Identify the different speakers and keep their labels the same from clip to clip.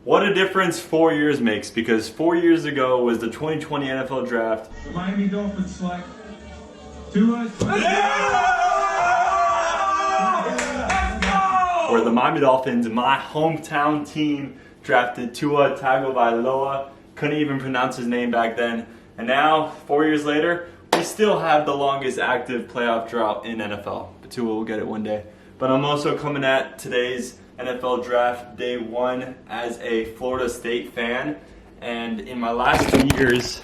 Speaker 1: What a difference 4 years makes, because 4 years ago was the 2020 NFL Draft.
Speaker 2: The Miami Dolphins select Tua.
Speaker 1: Where the Miami Dolphins, my hometown team, drafted Tua Tagovailoa. Couldn't even pronounce his name back then. And now, 4 years later, we still have the longest active playoff drought in NFL. But Tua will get it one day. But I'm also coming at today's NFL Draft Day 1 as a Florida State fan. And in my last 2 years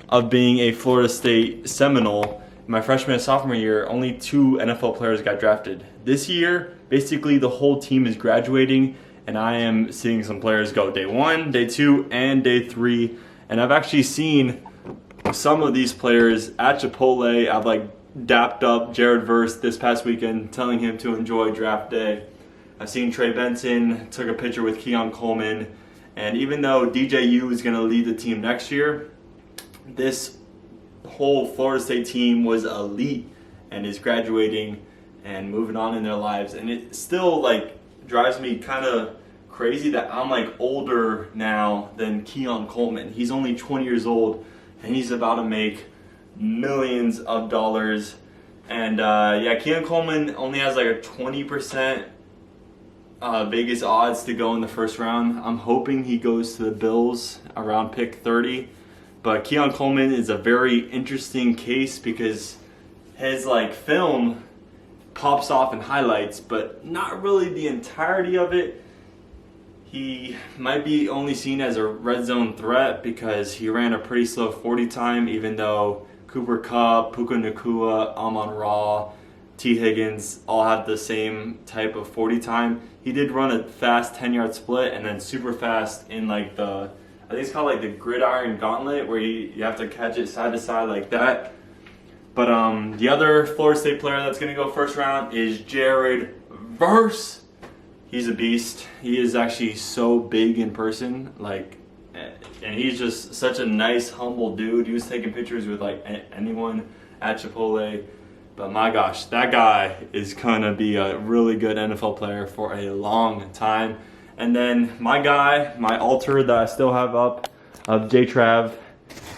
Speaker 1: of being a Florida State Seminole, my freshman and sophomore year, only 2 NFL players got drafted. This year, basically the whole team is graduating, and I am seeing some players go day 1, day 2, and day 3. And I've actually seen some of these players at Chipotle. I've dapped up Jared Verse this past weekend, telling him to enjoy draft day. I've seen Trey Benson, took a picture with Keon Coleman, and even though DJU is going to lead the team next year, this whole Florida State team was elite and is graduating and moving on in their lives. And it still drives me kind of crazy that I'm older now than Keon Coleman. He's only 20 years old and he's about to make millions of dollars. And Keon Coleman only has a 20% Vegas odds to go in the first round. I'm hoping he goes to the Bills around pick 30. But Keon Coleman is a very interesting case because his film pops off in highlights, but not really the entirety of it. He might be only seen as a red zone threat because he ran a pretty slow 40 time, even though Cooper Kupp, Puka Nacua, Amon-Ra, T. Higgins all have the same type of 40 time. He did run a fast 10-yard split and then super fast in I think it's called the gridiron gauntlet, where you have to catch it side to side like that. But the other Florida State player that's going to go first round is Jared Verse. He's a beast. He is actually so big in person, and he's just such a nice, humble dude. He was taking pictures with anyone at Chipotle. But my gosh, that guy is going to be a really good NFL player for a long time. And then my guy, my altar that I still have up, of J. Trav,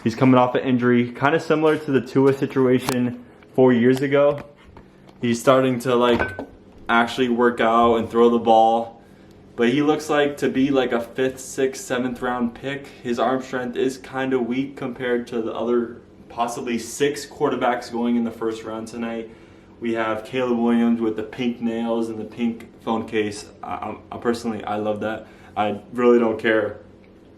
Speaker 1: he's coming off an injury, kind of similar to the Tua situation 4 years ago. He's starting to actually work out and throw the ball. But he looks to be a 5th, 6th, 7th round pick. His arm strength is kind of weak compared to the other possibly 6 quarterbacks going in the first round tonight. We have Caleb Williams with the pink nails and the pink phone case. I personally love that. I really don't care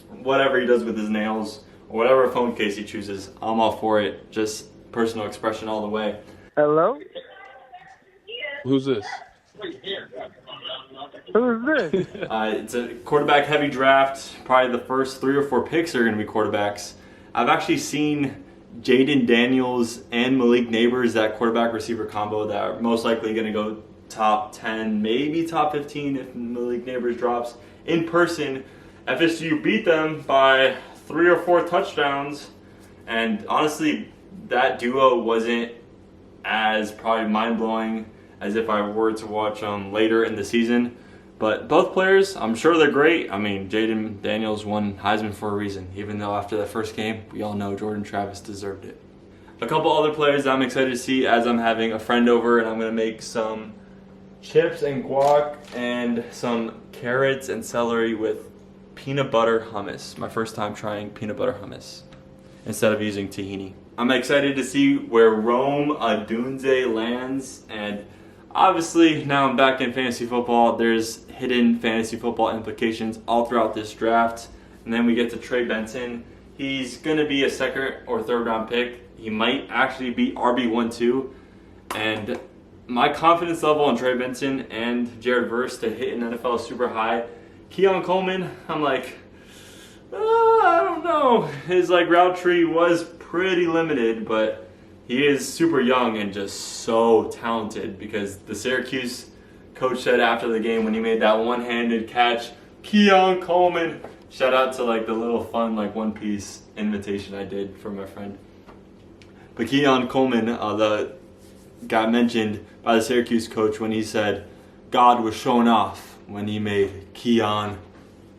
Speaker 1: whatever he does with his nails or whatever phone case he chooses. I'm all for it. Just personal expression all the way.
Speaker 3: Hello?
Speaker 4: Who's this?
Speaker 3: Who is this?
Speaker 1: It's a quarterback heavy draft. Probably the first 3 or 4 picks are going to be quarterbacks. I've actually seen Jaden Daniels and Malik Neighbors, that quarterback receiver combo, that are most likely going to go top 10, maybe top 15 if Malik Neighbors drops. In person, FSU beat them by 3 or 4 touchdowns, and honestly, that duo wasn't as probably mind-blowing as if I were to watch them later in the season. But both players, I'm sure they're great. I mean, Jaden Daniels won Heisman for a reason, even though after that first game, we all know Jordan Travis deserved it. A couple other players I'm excited to see as I'm having a friend over, and I'm going to make some chips and guac and some carrots and celery with peanut butter hummus. My first time trying peanut butter hummus instead of using tahini. I'm excited to see where Rome Odunze lands, and obviously, now I'm back in fantasy football. There's hidden fantasy football implications all throughout this draft. And then we get to Trey Benson. He's going to be a 2nd or 3rd round pick. He might actually be RB1 too. And my confidence level on Trey Benson and Jared Verse to hit an NFL is super high. Keon Coleman, I'm I don't know. His route tree was pretty limited, but he is super young and just so talented, because the Syracuse coach said after the game when he made that one-handed catch, Keon Coleman, shout out to the little fun One Piece invitation I did for my friend. But Keon Coleman, got mentioned by the Syracuse coach when he said God was showing off when he made Keon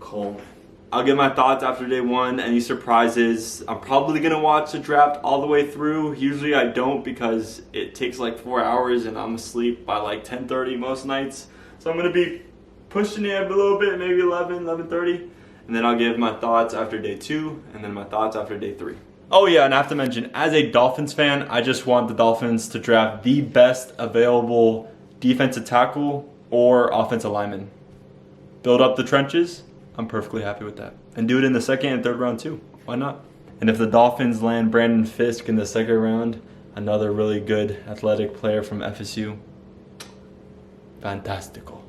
Speaker 1: Coleman. I'll give my thoughts after day one, any surprises. I'm probably gonna watch the draft all the way through. Usually I don't because it takes like 4 hours and I'm asleep by like 10:30 most nights. So I'm gonna be pushing it a little bit, maybe 11:30. And then I'll give my thoughts after day 2 and then my thoughts after day 3. Oh yeah, and I have to mention, as a Dolphins fan, I just want the Dolphins to draft the best available defensive tackle or offensive lineman. Build up the trenches. I'm perfectly happy with that. And do it in the 2nd and 3rd round too. Why not? And if the Dolphins land Brandon Fisk in the 2nd round, another really good athletic player from FSU, fantastical.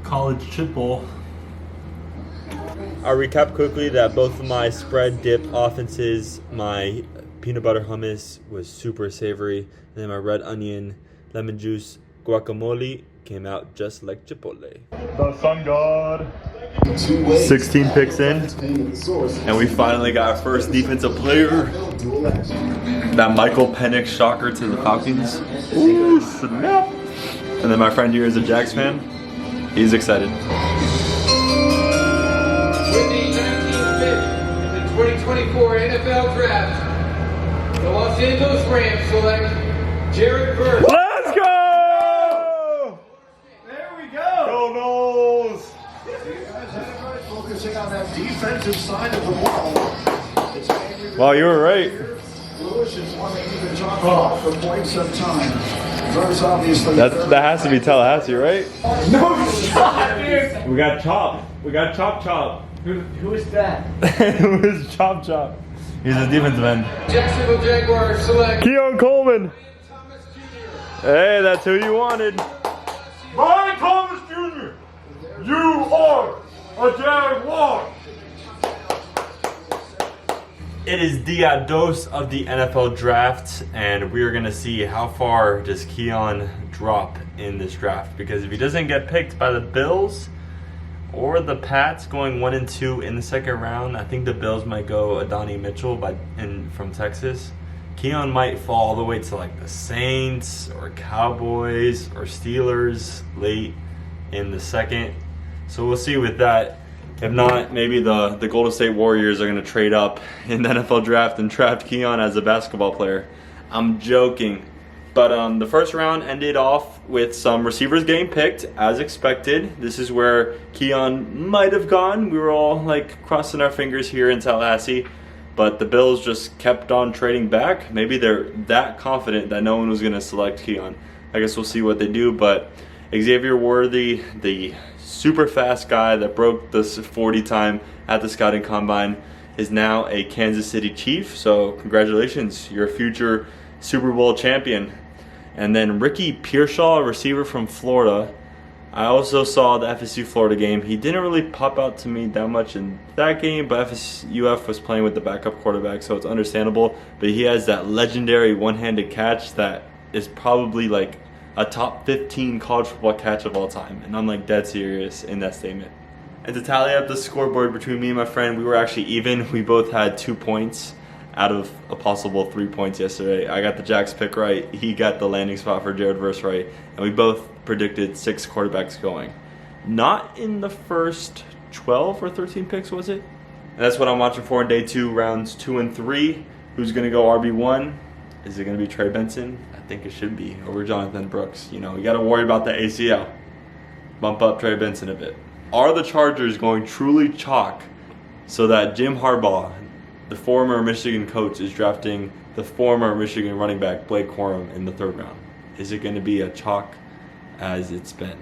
Speaker 1: College chip bowl. I'll recap quickly that both of my spread dip offenses, my peanut butter hummus was super savory, and then my red onion, lemon juice, guacamole came out just like Chipotle. The sun god. 16 picks in, and we finally got our first defensive player. That Michael Penix shocker to the Falcons. Ooh, snap. And then my friend here is a Jags fan. He's excited.
Speaker 3: With the 19th pick in the 2024 NFL Draft, the Los Angeles Rams select Jared Verse.
Speaker 1: Let's go! There we go! Go Knowles!
Speaker 5: Focusing on that defensive side of the ball.
Speaker 1: Wow, you were right.
Speaker 5: Lewis is one that you can talk about for quite some time. Verse obviously.
Speaker 1: That has to be Tallahassee, right?
Speaker 5: No shot, dude.
Speaker 1: We got Chop. We got Chop.
Speaker 5: Who is that?
Speaker 1: It was Chop. He's a defensive end.
Speaker 3: Jacksonville Jaguars select
Speaker 1: Keon Coleman.
Speaker 3: Thomas Jr.
Speaker 1: Hey, that's who you wanted. Brian Thomas Jr. You are a Jaguar. It is dia dos of the NFL draft, and we're gonna see how far does Keon drop in this draft. Because if he doesn't get picked by the Bills or the Pats going 1 and 2 in the 2nd round, I think the Bills might go Adonai Mitchell from Texas. Keon might fall all the way to like the Saints or Cowboys or Steelers late in the 2nd. So we'll see with that. If not, maybe the Golden State Warriors are going to trade up in the NFL draft and draft Keon as a basketball player. I'm joking. But the first round ended off with some receivers getting picked, as expected. This is where Keon might have gone. We were all like crossing our fingers here in Tallahassee. But the Bills just kept on trading back. Maybe they're that confident that no one was going to select Keon. I guess we'll see what they do. But Xavier Worthy, the super fast guy that broke the 40 time at the scouting combine, is now a Kansas City Chief. So congratulations, you're a future Super Bowl champion. And then Ricky Pearsall, a receiver from Florida. I also saw the FSU Florida game. He didn't really pop out to me that much in that game, but FSUF was playing with the backup quarterback, so it's understandable. But he has that legendary one-handed catch that is probably like a top 15 college football catch of all time. And I'm like dead serious in that statement. And to tally up the scoreboard between me and my friend, we were actually even. We both had 2 points out of a possible 3 points yesterday. I got the Jags pick right. He got the landing spot for Jared Verse right. And we both predicted 6 quarterbacks going. Not in the first 12 or 13 picks, was it? And that's what I'm watching for in day 2, rounds 2 and 3. Who's going to go RB1? Is it going to be Trey Benson? I think it should be, over Jonathan Brooks. You know, you got to worry about the ACL. Bump up Trey Benson a bit. Are the Chargers going truly chalk so that Jim Harbaugh, the former Michigan coach, is drafting the former Michigan running back Blake Corum in the 3rd round? Is it going to be a chalk as it's been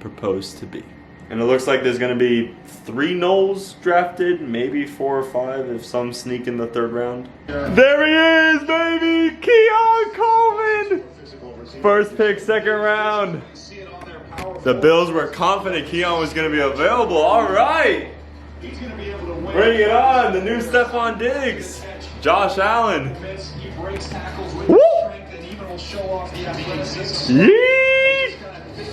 Speaker 1: proposed to be? And it looks like there's going to be 3 Knowles drafted, maybe 4 or 5 if some sneak in the 3rd round. There he is, baby! Keon Coleman! First pick, 2nd round. The Bills were confident Keon was going to be available. All right! Bring it on, the new Stephon Diggs. Josh Allen. Woo! Yeet!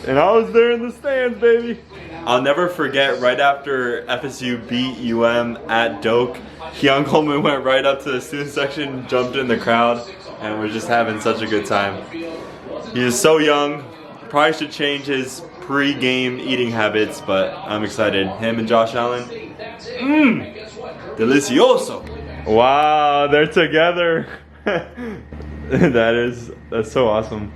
Speaker 1: And I was there in the stands, baby. I'll never forget, right after FSU beat UM at Doak, Keon Coleman went right up to the student section, jumped in the crowd, and was just having such a good time. He is so young. Probably should change his pre-game eating habits, but I'm excited. Him and Josh Allen, Delicioso. Wow, they're together. That's so awesome.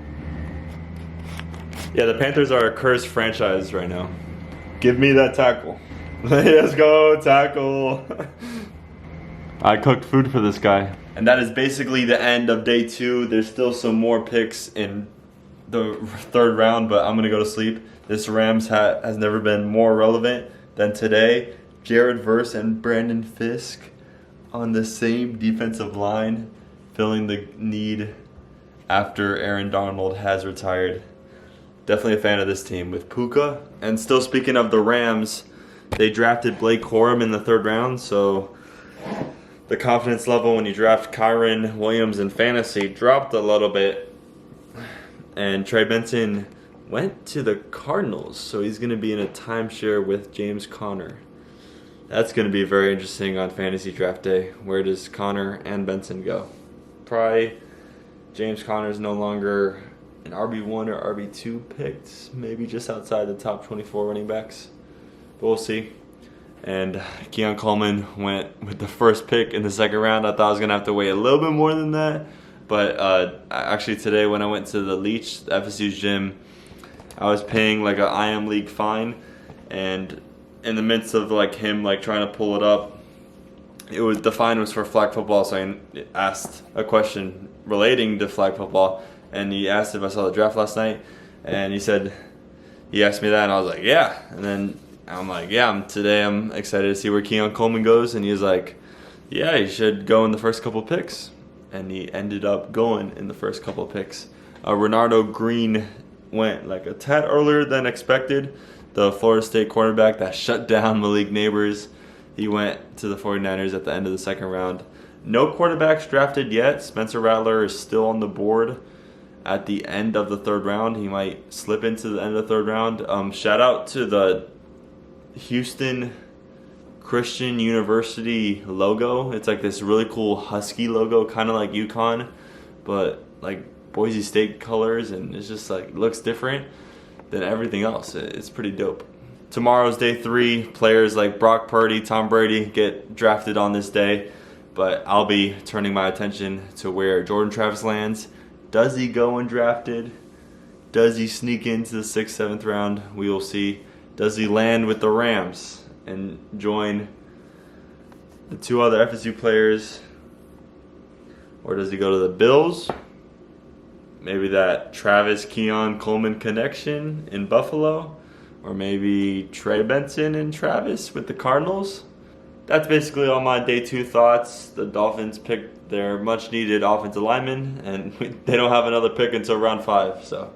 Speaker 1: Yeah, the Panthers are a cursed franchise right now. Give me that tackle. Let's go, tackle. I cooked food for this guy. And that is basically the end of day 2. There's still some more picks in the 3rd round, but I'm gonna go to sleep. This Rams hat has never been more relevant than today. Jared Verse and Brandon Fisk on the same defensive line, filling the need after Aaron Donald has retired. Definitely a fan of this team with Puka. And still speaking of the Rams, they drafted Blake Corum in the 3rd round, so the confidence level when you draft Kyron Williams in fantasy dropped a little bit. And Trey Benson went to the Cardinals, so he's going to be in a timeshare with James Conner. That's going to be very interesting on fantasy draft day. Where does Conner and Benson go? Probably James Conner's no longer an RB1 or RB2 picked, maybe just outside the top 24 running backs. But we'll see. And Keon Coleman went with the first pick in the 2nd round. I thought I was going to have to wait a little bit more than that. But actually today when I went to the Leech, FSU's gym, I was paying like an IM League fine. And in the midst of like him like trying to pull it up, the fine was for flag football. So I asked a question relating to flag football. And he asked if I saw the draft last night. And he asked me that and I was like, yeah. And then I'm like, yeah, today I'm excited to see where Keon Coleman goes. And he was like, yeah, he should go in the first couple picks. And he ended up going in the first couple of picks. Renardo Green went like a tad earlier than expected. The Florida State cornerback that shut down Malik Neighbors. He went to the 49ers at the end of the 2nd round. No quarterbacks drafted yet. Spencer Rattler is still on the board at the end of the 3rd round. He might slip into the end of the 3rd round. Shout out to the Houston Christian University logo. It's like this really cool husky logo, kind of like UConn, but like Boise State colors, and it's just like looks different than everything else. It's pretty dope. Tomorrow's day 3. Players like Brock Purdy, Tom Brady get drafted on this day, but I'll be turning my attention to where Jordan Travis lands. Does he go undrafted? Does he sneak into the 6th, 7th round? We will see. Does he land with the Rams and join the 2 other FSU players? Or does he go to the Bills? Maybe that Travis Keon Coleman connection in Buffalo? Or maybe Trey Benson and Travis with the Cardinals? That's basically all my day 2 thoughts. The Dolphins picked their much needed offensive lineman, and they don't have another pick until round 5, so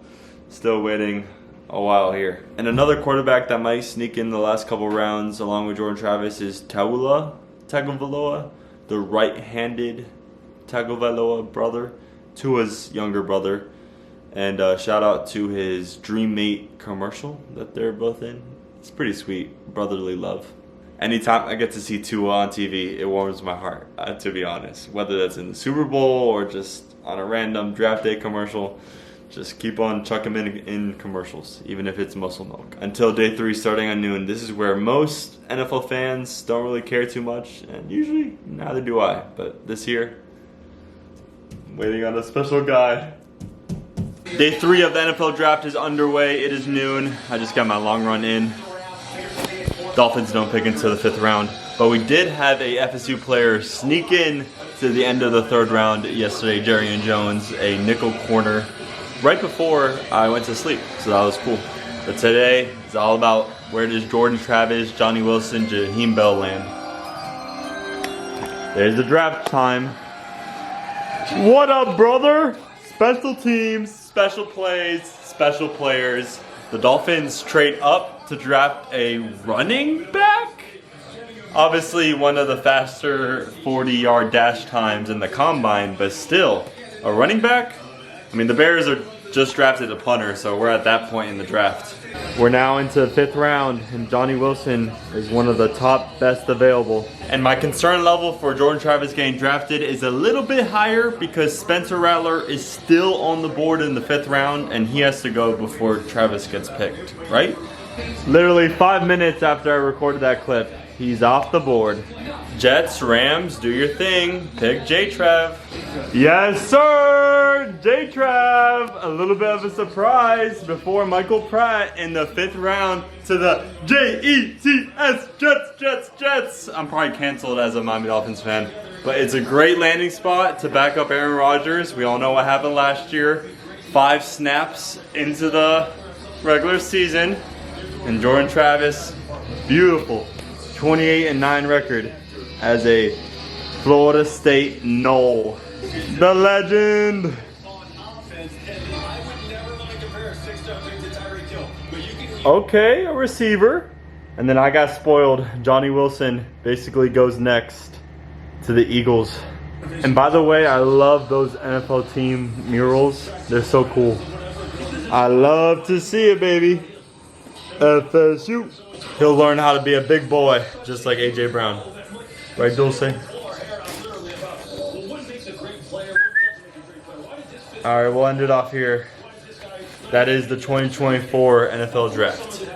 Speaker 1: still waiting a while here. And another quarterback that might sneak in the last couple rounds along with Jordan Travis is Tagovailoa, the right-handed Tagovailoa brother, Tua's younger brother. And shout out to his Dream Mate commercial that they're both in. It's pretty sweet, brotherly love. Anytime I get to see Tua on TV, it warms my heart, to be honest. Whether that's in the Super Bowl or just on a random draft day commercial, just keep on chucking him in commercials, even if it's muscle milk. Until day 3 starting at noon, this is where most NFL fans don't really care too much, and usually neither do I. But this year, I'm waiting on a special guy. Day 3 of the NFL draft is underway. It is noon. I just got my long run in. Dolphins don't pick until the 5th round, but we did have a FSU player sneak in to the end of the 3rd round yesterday, Jarian Jones, a nickel corner, right before I went to sleep, so that was cool. But today is all about where does Jordan Travis, Johnny Wilson, Jaheim Bell land. There's the draft time. What up, brother? Special teams, special plays, special players. The Dolphins trade up to draft a running back? Obviously one of the faster 40-yard dash times in the combine, but still, a running back? I mean, the Bears are just drafted a punter, so we're at that point in the draft. We're now into the 5th round, and Johnny Wilson is one of the top best available. And my concern level for Jordan Travis getting drafted is a little bit higher because Spencer Rattler is still on the board in the 5th round, and he has to go before Travis gets picked, right? Literally 5 minutes after I recorded that clip, He's off the board. Jets, Rams, do your thing. Pick J-Trev. Yes, sir! J-Trev! A little bit of a surprise before Michael Pratt in the 5th round to the Jets, Jets. I'm probably canceled as a Miami Dolphins fan. But it's a great landing spot to back up Aaron Rodgers. We all know what happened last year. 5 snaps into the regular season. And Jordan Travis, beautiful 28-9 record as a Florida State Nole. The legend. Okay, a receiver. And then I got spoiled. Johnny Wilson basically goes next to the Eagles. And by the way, I love those NFL team murals. They're so cool. I love to see it, baby. FSU. He'll learn how to be a big boy, just like AJ Brown. Right, Dulce? Alright, we'll end it off here. That is the 2024 NFL Draft.